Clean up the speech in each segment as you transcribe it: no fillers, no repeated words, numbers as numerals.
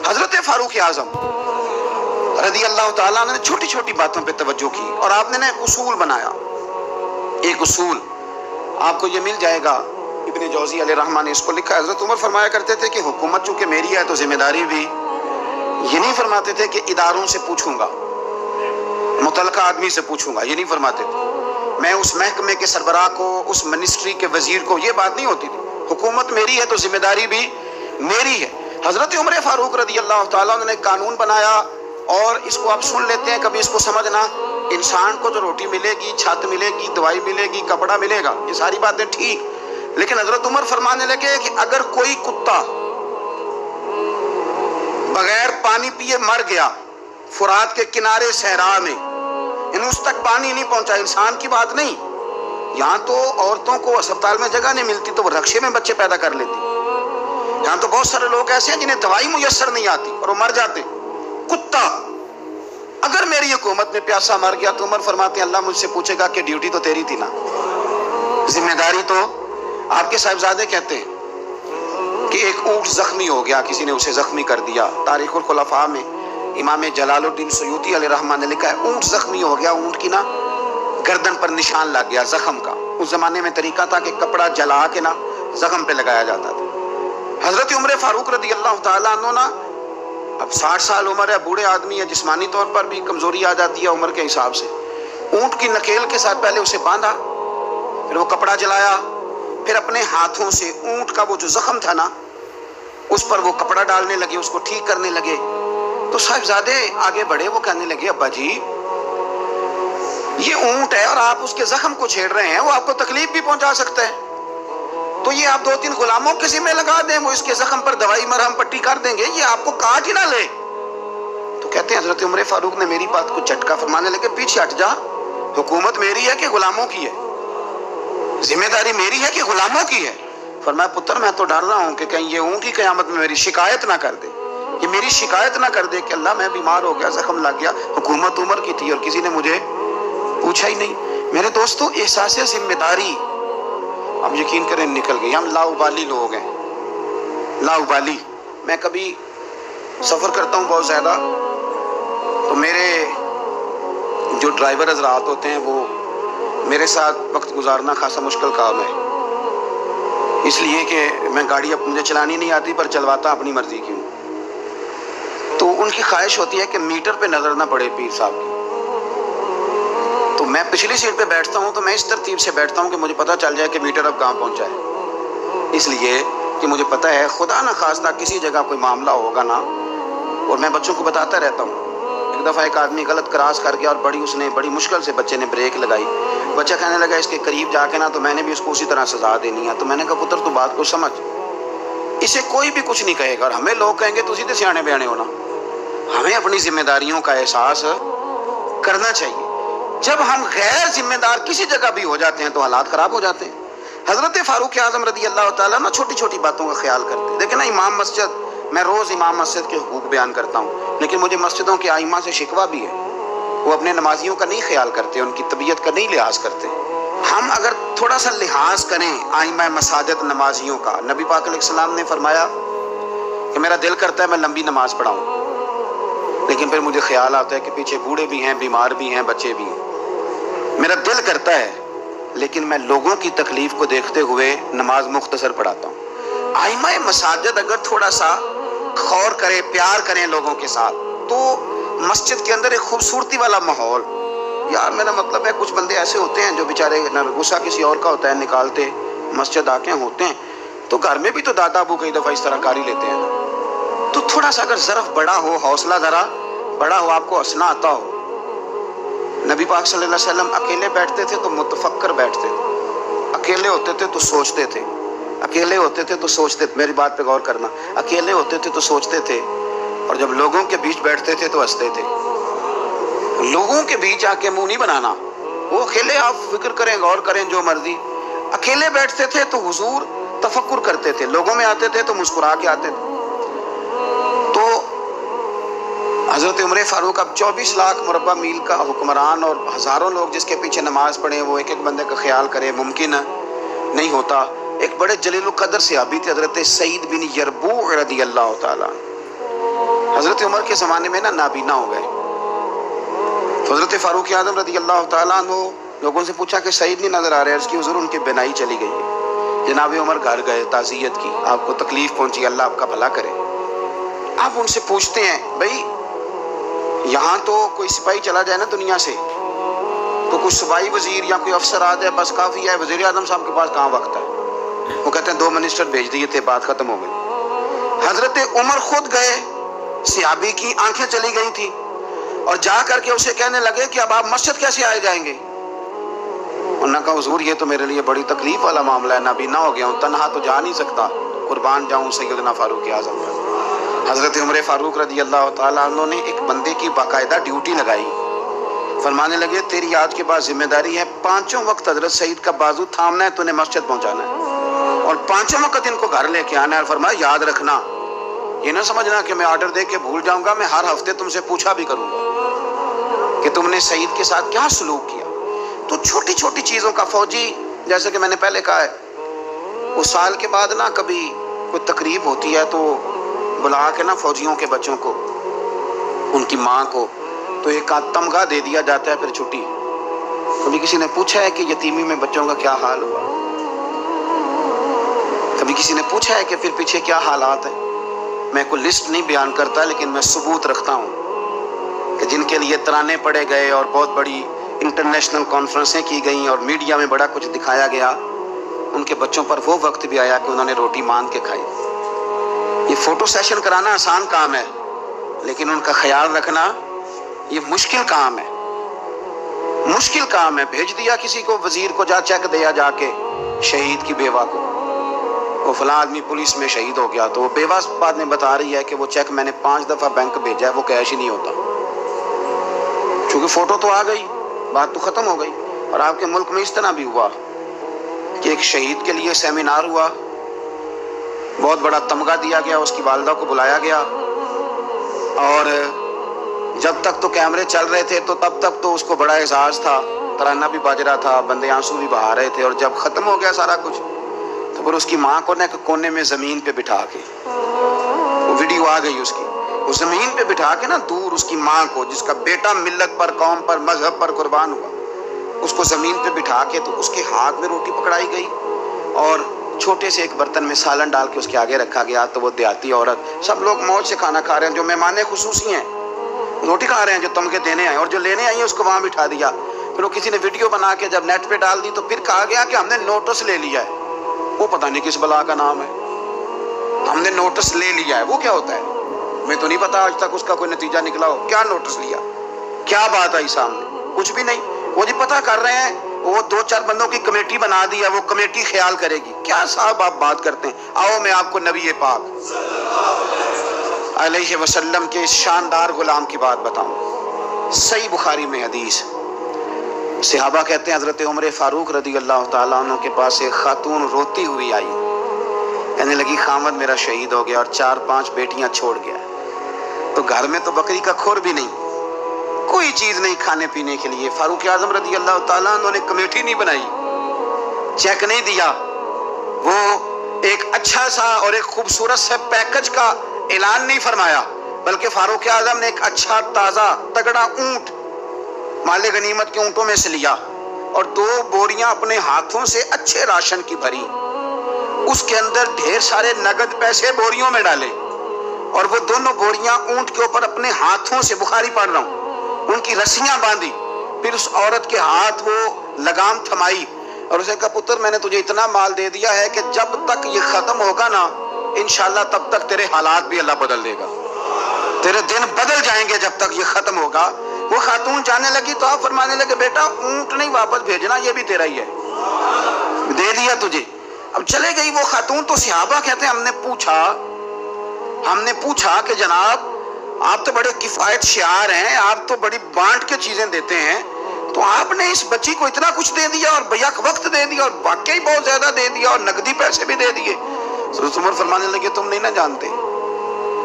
حضرت فاروق اعظم رضی اللہ تعالیٰ عنہ نے چھوٹی چھوٹی باتوں پہ توجہ کی، اور آپ نے ایک اصول بنایا. ایک اصول آپ کو یہ مل جائے گا، ابن جوزی علیہ رحمہ نے اس کو لکھا ہے. حضرت عمر فرمایا کرتے تھے کہ حکومت چونکہ میری ہے تو ذمہ داری بھی. یہ نہیں فرماتے تھے کہ اداروں سے پوچھوں گا، متعلقہ آدمی سے پوچھوں گا، یہ نہیں فرماتے تھے. میں اس محکمے کے سربراہ کو، اس منسٹری کے وزیر کو، یہ بات نہیں ہوتی تھی. حکومت میری ہے تو ذمہ داری بھی میری ہے. حضرت عمر فاروق رضی اللہ تعالیٰ عنہ نے قانون بنایا، اور اس کو آپ سن لیتے ہیں، کبھی اس کو سمجھنا. انسان کو جو روٹی ملے گی، چھت ملے گی، دوائی ملے گی، کپڑا ملے گا، یہ ساری باتیں ٹھیک، لیکن حضرت عمر فرمانے لگے کہ اگر کوئی کتا بغیر پانی پیے مر گیا فرات کے کنارے صحرا میں، اس تک پانی نہیں پہنچا، انسان کی بات نہیں. یہاں تو عورتوں کو اسپتال میں جگہ نہیں ملتی تو وہ رکشے میں بچے پیدا کر لیتی. یہاں تو بہت سارے لوگ ایسے ہیں جنہیں دوائی میسر نہیں آتی اور وہ مر جاتے. کتا اگر میری حکومت میں پیاسا مر گیا تو عمر فرماتے ہیں اللہ مجھ سے پوچھے گا کہ ڈیوٹی تو تیری تھی نا، ذمہ داری تو. آپ کے صاحبزادے کہتے ہیں کہ ایک اونٹ زخمی ہو گیا، کسی نے اسے زخمی کر دیا. تاریخ الخلفاء میں امام جلال الدین سیوطی علیہ رحمہ نے لکھا ہے اونٹ زخمی ہو گیا، اونٹ کی نا گردن پر نشان لگ گیا زخم کا. اس زمانے میں طریقہ تھا کہ کپڑا جلا کے نا زخم پہ لگایا جاتا تھا. حضرت عمر فاروق رضی اللہ تعالیٰ عنہ نا، اب 60 سال عمر ہے، بوڑھے آدمی ہے، جسمانی طور پر بھی کمزوری آ جاتی ہے عمر کے حساب سے. اونٹ کی نکیل کے ساتھ پہلے اسے باندھا، پھر وہ کپڑا جلایا، پھر اپنے ہاتھوں سے اونٹ کا وہ جو زخم تھا نا اس پر وہ کپڑا ڈالنے لگے، اس کو ٹھیک کرنے لگے. تو صاحبزادے آگے بڑھے، وہ کہنے لگے ابا جی یہ اونٹ ہے اور آپ اس کے زخم کو چھیڑ رہے ہیں، وہ آپ کو تکلیف بھی پہنچا سکتا ہے، تو یہ آپ 2-3 غلاموں کے ذمہ لگا دیں، وہ اس کے زخم پر دوائی مرہم پٹی کر دیں گے، یہ آپ کو کاٹ ہی نہ لے. تو کہتے ہیں حضرت عمر فاروق نے میری بات کو جھٹکا فرمانے لگے پیچھے ہٹ جا، حکومت میری ہے کہ غلاموں کی ہے، ذمہ داری میری ہے کہ غلاموں کی ہے. فرمایا پتر میں تو ڈر رہا ہوں کہ کہیں یہ اونٹ ہی قیامت میں میری شکایت نہ کر دے، یہ میری شکایت نہ کر دے کہ اللہ میں بیمار ہو گیا، زخم لگ گیا، حکومت عمر کی تھی اور کسی نے مجھے پوچھا ہی نہیں. میرے دوستو احساس ذمہ داری اب یقین کریں نکل گئی. ہم لاؤبالی لوگ ہیں، لاؤبالی. میں کبھی سفر کرتا ہوں بہت زیادہ تو میرے جو ڈرائیور حضرات ہوتے ہیں وہ میرے ساتھ وقت گزارنا خاصا مشکل کام ہے، اس لیے کہ میں گاڑی اب مجھے چلانی نہیں آتی پر چلواتا اپنی مرضی کی ہوں. تو ان کی خواہش ہوتی ہے کہ میٹر پہ نظر نہ پڑے پیر صاحب کی. تو میں پچھلی سیٹ پہ بیٹھتا ہوں تو میں اس ترتیب سے بیٹھتا ہوں کہ مجھے پتہ چل جائے کہ میٹر اب کہاں پہنچا ہے، اس لیے کہ مجھے پتہ ہے خدا نہ خواستہ کسی جگہ کوئی معاملہ ہوگا نا. اور میں بچوں کو بتاتا رہتا ہوں. ایک دفعہ ایک آدمی غلط کراس کر گیا اور اس نے بڑی مشکل سے بچے نے بریک لگائی. بچہ کہنے لگا اس کے قریب جا کے نا تو میں نے بھی اس کو اسی طرح سزا دینی ہے. تو میں نے کہا پتر تو بات کو سمجھ، اسے کوئی بھی کچھ نہیں کہے گا اور ہمیں لوگ کہیں گے تسی تے سیانے بیانے ہونا. ہمیں اپنی ذمہ داریوں کا احساس کرنا چاہیے. جب ہم غیر ذمہ دار کسی جگہ بھی ہو جاتے ہیں تو حالات خراب ہو جاتے ہیں. حضرت فاروق اعظم رضی اللہ تعالیٰ نا چھوٹی چھوٹی باتوں کا خیال کرتے ہیں. دیکھیں نا امام مسجد، میں روز امام مسجد کے حقوق بیان کرتا ہوں، لیکن مجھے مسجدوں کے ائمہ سے شکوہ بھی ہے، وہ اپنے نمازیوں کا نہیں خیال کرتے، ان کی طبیعت کا نہیں لحاظ کرتے. ہم اگر تھوڑا سا لحاظ کریں ائمہ مساجد نمازیوں کا. نبی پاک علیہ السلام نے فرمایا کہ میرا دل کرتا ہے میں لمبی نماز پڑھاؤں، لیکن پھر مجھے خیال آتا ہے کہ پیچھے بوڑھے بھی ہیں، بیمار بھی ہیں، بچے بھی ہیں. میرا دل کرتا ہے لیکن میں لوگوں کی تکلیف کو دیکھتے ہوئے نماز مختصر پڑھاتا ہوں. ائمہ مساجد اگر تھوڑا سا غور کریں، پیار کریں لوگوں کے ساتھ تو مسجد کے اندر ایک خوبصورتی والا ماحول. یار میرا مطلب ہے کچھ بندے ایسے ہوتے ہیں جو بیچارے نہ غصہ کسی اور کا ہوتا ہے نکالتے مسجد آ کے ہوتے ہیں، تو گھر میں بھی تو دادا ابو کئی دفعہ اس طرح کاری لیتے ہیں. تو تھوڑا سا اگر ظرف بڑا ہو، حوصلہ ذرا بڑا ہو، آپ کو ہنسنا آتا ہو. نبی پاک صلی اللہ علیہ وسلم اکیلے بیٹھتے تھے تو متفکر بیٹھتے تھے، اکیلے ہوتے تھے تو سوچتے تھے، اکیلے ہوتے تھے تو سوچتے تھے. میری بات پہ غور کرنا، اکیلے ہوتے تھے تو سوچتے تھے، اور جب لوگوں کے بیچ بیٹھتے تھے تو ہنستے تھے. لوگوں کے بیچ آ کے منہ نہیں بنانا. وہ اکیلے آپ فکر کریں، غور کریں جو مرضی. اکیلے بیٹھتے تھے تو حضور تفکر کرتے تھے، لوگوں میں آتے تھے تو مسکرا کے آتے تھے. تو حضرت عمر فاروق اب 24 لاکھ مربع میل کا حکمران اور ہزاروں لوگ جس کے پیچھے نماز پڑھیں، وہ ایک ایک بندے کا خیال کرے، ممکن نہیں ہوتا. ایک بڑے جلیل القدر صحابی تھے حضرت سعید بن یربوع رضی اللہ تعالیٰ. حضرت عمر کے زمانے میں نابینا ہو گئے. حضرت فاروق اعظم رضی اللہ تعالیٰ عنہ لوگوں سے پوچھا کہ سعید نہیں نظر آ رہے. اس کی حضور ان کی بینائی چلی گئی ہے. جناب عمر گھر گئے, تعزیت کی, آپ کو تکلیف پہنچی, اللہ آپ کا بھلا کرے. آپ ان سے پوچھتے ہیں بھائی یہاں تو کوئی سپاہی چلا جائے نا دنیا سے تو کوئی صوبائی وزیر یا کوئی افسر آ جائے بس کافی ہے, وزیر اعظم صاحب کے پاس کہاں وقت ہے. وہ کہتے ہیں 2 منسٹر بھیج دیے تھے, بات ختم ہو گئی. حضرت عمر خود گئے, صحابی کی آنکھیں چلی گئی تھی, اور جا کر کے اسے کہنے لگے کہ اب آپ مسجد کیسے آئے جائیں گے. انہوں نے کہا حضور یہ تو میرے لیے بڑی تکلیف والا معاملہ ہے, نابینا ہو گیا ہوں, تنہا تو جا نہیں سکتا, قربان جاؤں سیدنا فاروق اعظم پر. حضرت عمر فاروق رضی اللہ تعالیٰ عنہ نے ایک بندے کی باقاعدہ ڈیوٹی لگائی. فرمانے لگے تیری آج کے بعد ذمہ داری ہے 5 وقت حضرت سعید کا بازو تھامنا ہے, تو انہیں مسجد پہنچانا ہے, اور 5 وقت ان کو گھر لے کے آنا ہے. اور فرمایا یاد رکھنا, یہ نہ سمجھنا کہ میں آرڈر دے کے بھول جاؤں گا, میں ہر ہفتے تم سے پوچھا بھی کروں گا کہ تم نے سعید کے ساتھ کیا سلوک کیا. تو چھوٹی چھوٹی چیزوں کا فوجی, جیسے کہ میں نے پہلے کہا ہے, وہ سال کے بعد نا کبھی کوئی تقریب ہوتی ہے تو بلا کے نا فوجیوں کے بچوں کو, ان کی ماں کو, تو ایک تمغہ دے دیا جاتا ہے پھر چھٹی. کبھی کسی نے پوچھا ہے کہ یتیمی میں بچوں کا کیا حال ہوا؟ کبھی کسی نے پوچھا ہے کہ پھر پیچھے کیا حالات ہیں؟ میں کوئی لسٹ نہیں بیان کرتا, لیکن میں ثبوت رکھتا ہوں کہ جن کے لیے ترانے پڑے گئے اور بہت بڑی انٹرنیشنل کانفرنسیں کی گئیں اور میڈیا میں بڑا کچھ دکھایا گیا, ان کے بچوں پر وہ وقت بھی آیا کہ انہوں نے روٹی مانگ کے کھائی. یہ فوٹو سیشن کرانا آسان کام ہے, لیکن ان کا خیال رکھنا یہ مشکل کام ہے. مشکل کام ہے. بھیج دیا کسی کو وزیر کو, جا چیک دیا جا کے شہید کی بیوہ کو, وہ فلاں آدمی پولیس میں شہید ہو گیا, تو وہ بیوہ بعد میں بتا رہی ہے کہ وہ چیک میں نے 5 دفعہ بینک بھیجا ہے, وہ کیش ہی نہیں ہوتا. چونکہ فوٹو تو آ گئی, بات تو ختم ہو گئی. اور آپ کے ملک میں اس طرح بھی ہوا کہ ایک شہید کے لیے سیمینار ہوا, بہت بڑا تمغہ دیا گیا, اس کی والدہ کو بلایا گیا, اور جب تک تو کیمرے چل رہے تھے تو تب تک تو اس کو بڑا اعزاز تھا, ترانہ بھی باج رہا تھا, بندے آنسو بھی بہا رہے تھے. اور جب ختم ہو گیا سارا کچھ تو پھر اس کی ماں کو ایک کونے میں زمین پہ بٹھا کے, وہ ویڈیو آ گئی اس کی, وہ زمین پہ بٹھا کے نا دور اس کی ماں کو, جس کا بیٹا ملت پر, قوم پر, مذہب پر قربان ہوا, اس کو زمین پہ بٹھا کے تو اس کے ہاتھ میں روٹی پکڑائی گئی, اور چھوٹے سے ایک برتن میں سالن ڈال کے اس کے آگے رکھا گیا. تو وہ دیہاتی عورت, سب لوگ موج سے کھانا کھا رہے ہیں, جو مہمان خصوصی ہیں روٹی کھا رہے ہیں, جو تمغے دینے آئے, اور جو لینے آئی ہیں اس کو وہاں بٹھا دیا. پھر وہ کسی نے ویڈیو بنا کے جب نیٹ پہ ڈال دی تو پھر کہا گیا کہ ہم نے نوٹس لے لیا ہے. وہ پتہ نہیں کس بلا کا نام ہے, ہم نے نوٹس لے لیا ہے. وہ کیا ہوتا ہے؟ میں تو نہیں پتا آج تک اس کا کوئی نتیجہ نکلا ہو. کیا نوٹس لیا, کیا بات آئی سامنے؟ کچھ بھی نہیں. وہ جی پتہ کر رہے ہیں, وہ 2-4 بندوں کی کمیٹی بنا دی ہے, وہ کمیٹی خیال کرے گی. کیا صاحب آپ بات کرتے ہیں؟ آؤ میں آپ کو نبی پاک علیہ وسلم کے اس شاندار غلام کی بات بتاؤں. صحیح بخاری میں حدیث, صحابہ کہتے ہیں حضرت عمر فاروق رضی اللہ تعالیٰ عنہ کے پاس ایک خاتون روتی ہوئی آئی, کہنے لگی خامد میرا شہید ہو گیا اور 4-5 بیٹیاں چھوڑ گیا, تو گھر میں تو بکری کا کھور بھی نہیں, کوئی چیز نہیں کھانے پینے کے لیے. فاروق اعظم رضی اللہ تعالیٰ عنہ نے کمیٹی نہیں بنائی, چیک نہیں دیا, وہ ایک اچھا سا اور ایک خوبصورت سے پیکج کا اعلان نہیں فرمایا, بلکہ فاروق اعظم نے ایک اچھا تازہ تگڑا اونٹ مال غنیمت کے اونٹوں میں سے لیا, اور 2 بوریاں اپنے ہاتھوں سے اچھے راشن کی بھری, اس کے اندر ڈھیر سارے نقد پیسے بوریوں میں ڈالے, اور وہ دونوں بوریاں اونٹ کے اوپر اپنے ہاتھوں سے, بخاری پڑھ رہا ہوں, ان کی رسیاں باندھی. پھر اس عورت کے ہاتھ وہ لگام تھمائی اور اسے کہا پتر میں نے تجھے اتنا مال دے دیا ہے کہ جب تک یہ ختم ہوگا نا انشاءاللہ تب تک تیرے حالات بھی اللہ بدل دے گا, تیرے دن بدل جائیں گے جب تک یہ ختم ہوگا. وہ خاتون جانے لگی تو آپ فرمانے لگے بیٹا اونٹ نہیں واپس بھیجنا, یہ بھی تیرا ہی ہے, دے دیا تجھے. اب چلے گئی وہ خاتون. تو صحابہ کہتے ہیں ہم نے پوچھا کہ جناب آپ تو بڑے کفایت شعار ہیں, آپ تو بڑی بانٹ کے چیزیں دیتے ہیں, تو آپ نے اس بچی کو اتنا کچھ دے دیا اور بیک وقت دے دیا, اور واقعی بہت زیادہ دے دیا, اور نقدی پیسے بھی دے دیے. حضرت عمر فرمانے لگے تم نہیں نہ جانتے,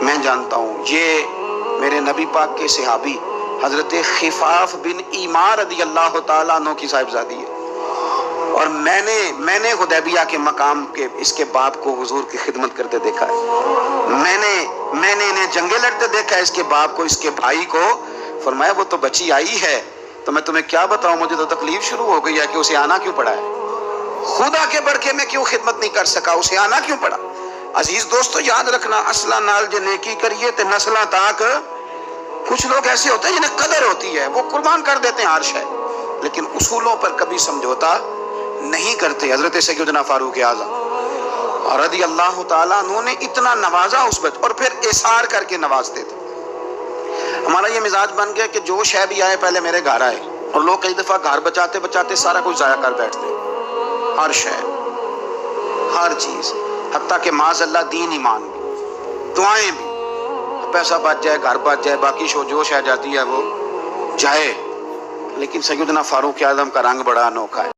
میں جانتا ہوں. یہ میرے نبی پاک کے صحابی حضرت خفاف بن ایمار رضی اللہ تعالیٰ عنہ کی صاحبزادی ہے. اور میں نے حدیبیہ کے مقام کے اس کے باپ کو حضور کی خدمت کرتے دیکھا ہے، میں نے انہیں جنگیں لڑتے دیکھا ہے، اس کے باپ کو، اس کے بھائی کو۔ فرمایا وہ تو بچی آئی ہے تو میں تمہیں کیا بتاؤں، مجھے تو تکلیف شروع ہو گئی ہے کہ اسے آنا کیوں پڑا ہے، خدا کے بڑھ کے میں کیوں خدمت نہیں کر سکا، اسے آنا کیوں پڑا۔ عزیز دوستو یاد رکھنا، اصلہ نال جے نیکی کریے تے نسلاں تاک۔ کچھ لوگ ایسے ہوتے ہیں جنہیں قدر ہوتی ہے، وہ قربان کر دیتے ہیں ہر شے، لیکن اصولوں پر کبھی سمجھوتا نہیں کرتے۔ حضرت سیدنا فاروق اعظم رضی اللہ تعالیٰ عنہ نے اتنا نوازا اس بچے، اور پھر اثار کر کے نوازتے تھے۔ ہمارا یہ مزاج بن گیا کہ جو شے بھی آئے پہلے میرے گھر آئے، اور لوگ کئی دفعہ گھر بچاتے بچاتے سارا کچھ ضائع کر بیٹھتے، ہر شے، ہر چیز، حتیٰ کہ معاذ اللہ دین ایمان بھی، دعائیں بھی، پیسہ بچ جائے، گھر بچ جائے، باقی جو شے جاتی ہے وہ جائے۔ لیکن سیدنا فاروق اعظم کا رنگ بڑا انوکھا ہے۔